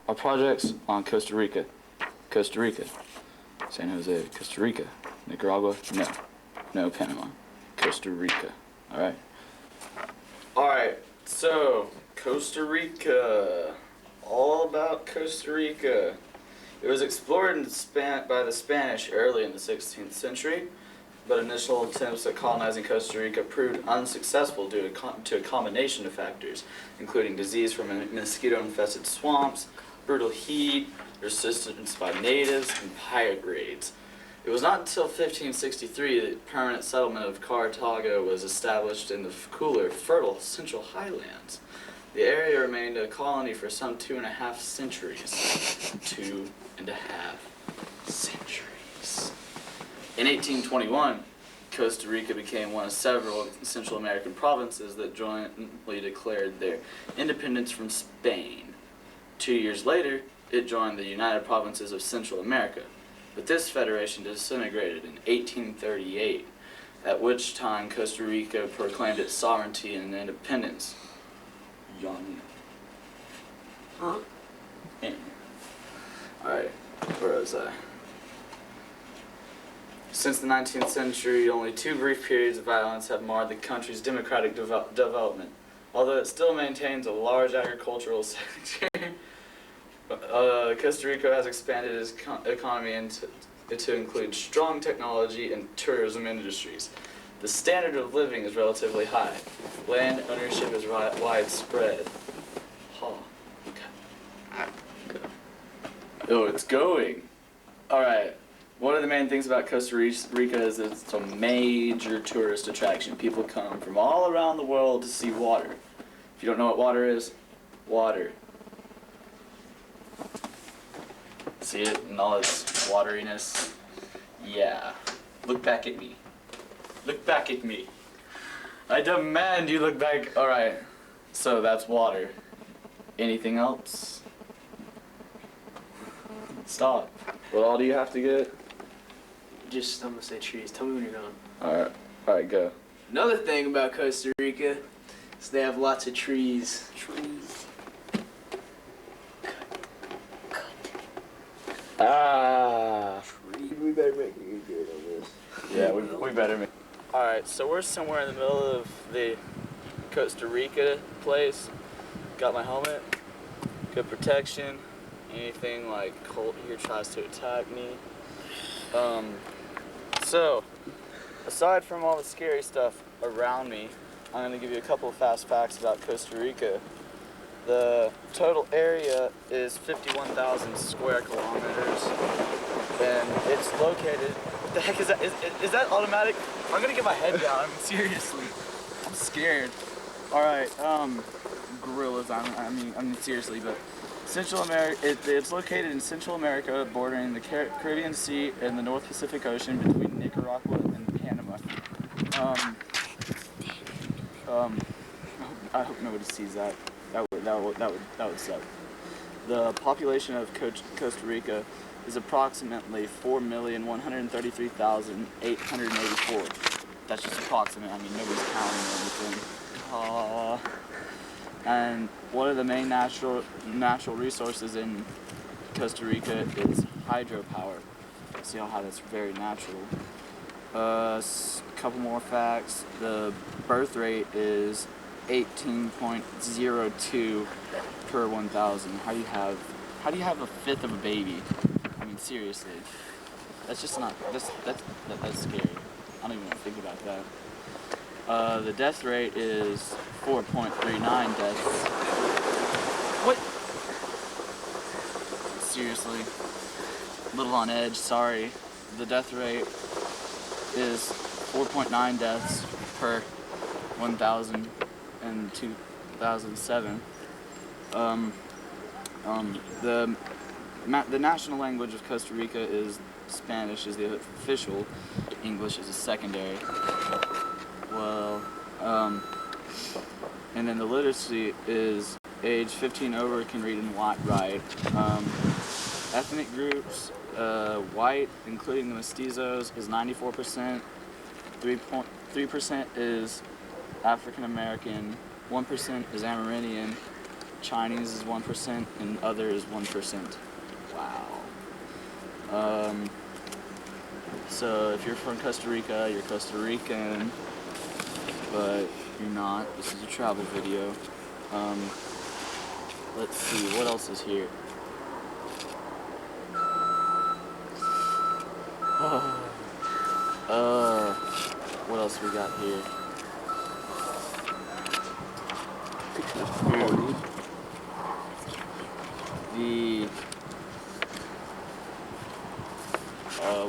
Our projects on Costa Rica. Costa Rica. San Jose, Costa Rica. Nicaragua? No. No, Panama. Costa Rica. Alright. Alright, so Costa Rica. All about Costa Rica. It was explored by the Spanish early in the 16th century, but initial attempts at colonizing Costa Rica proved unsuccessful due to a combination of factors, including disease from mosquito-infested swamps, brutal heat, resistance by natives, and pirate raids. It was not until 1563 that permanent settlement of Cartago was established in the cooler, fertile Central Highlands. The area remained a colony for some 2.5 centuries. 2.5 centuries. In 1821, Costa Rica became one of several Central American provinces that jointly declared their independence from Spain. 2 years later, it joined the United Provinces of Central America, but this federation disintegrated in 1838, at which time Costa Rica proclaimed its sovereignty and independence. Yanni. Huh? Alright, where was I? Since the 19th century, only 2 brief periods of violence have marred the country's democratic development. Although it still maintains a large agricultural sector, Costa Rica has expanded its economy to include strong technology and tourism industries. The standard of living is relatively high. Land ownership is widespread. Oh, it's going. Alright. One of the main things about Costa Rica is that it's a major tourist attraction. People come from all around the world to see water. If you don't know what water is, water. See it in all its wateriness? Yeah. Look back at me. Look back at me. I demand you look back. Alright. So that's water. Anything else? Stop. What all do you have to get? I'm gonna say trees. Tell me when you're done. Alright, go. Another thing about Costa Rica is they have lots of trees. We better make it good on this. Yeah, we better make. Alright, so we're somewhere in the middle of the Costa Rica place. Got my helmet, good protection. Anything like Colt here tries to attack me. So, aside from all the scary stuff around me, I'm going to give you a couple of fast facts about Costa Rica. The total area is 51,000 square kilometers, and it's located... What the heck is that? Is that automatic? I'm going to get my head down, seriously. I'm scared. Alright, gorillas, I mean seriously, but... Central America, it's located in Central America, bordering the Caribbean Sea and the North Pacific Ocean between Nicaragua and Panama. I hope nobody sees that. That would suck. The population of Costa Rica is approximately 4,133,884. That's just approximate. I mean, nobody's counting or anything. And one of the main natural resources in Costa Rica is hydropower. See how that's very natural. Couple more facts. The birth rate is 18.02 per 1,000. How do you have a fifth of a baby? I mean, seriously. That's just not. That's scary. I don't even want to think about that. The death rate is 4.39 deaths. What? Seriously. A little on edge, sorry. The death rate is 4.9 deaths per 1,000 in 2007. The national language of Costa Rica is Spanish, is the official. English is a secondary. Well, and then the literacy is age 15 over can read and write. Ethnic groups, white, including the mestizos, is 94%. 3% is African American. 1% is Amerindian. Chinese is 1%, and other is 1%. Wow. So if you're from Costa Rica, you're Costa Rican, but you're not. This is a travel video. Let's see, what else is here? What else we got here?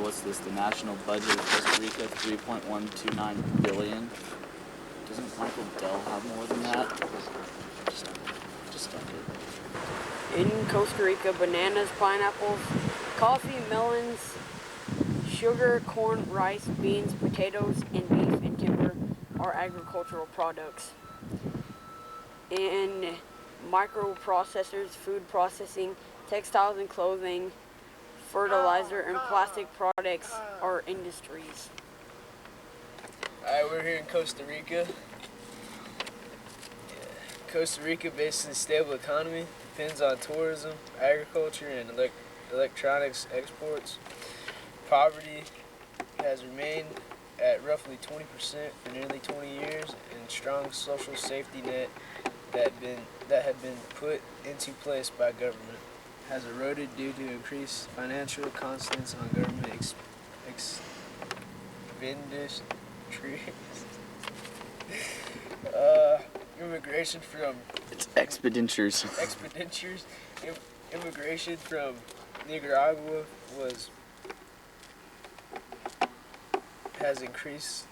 What's this? The national budget of Costa Rica, $3.129 billion. Doesn't Michael Dell have more than that? Just don't it. In Costa Rica, bananas, pineapples, coffee, melons, sugar, corn, rice, beans, potatoes, and beef and timber are agricultural products. In microprocessors, food processing, textiles and clothing, fertilizer, and plastic products are industries. Alright, we're here in Costa Rica. Costa Rica, basically stable economy, depends on tourism, agriculture, and electronics exports. Poverty has remained at roughly 20% for nearly 20 years, and strong social safety net that had been put into place by government has eroded due to increased financial constraints on government expenditures. Immigration from It's expenditures. Immigration from Nicaragua has increased.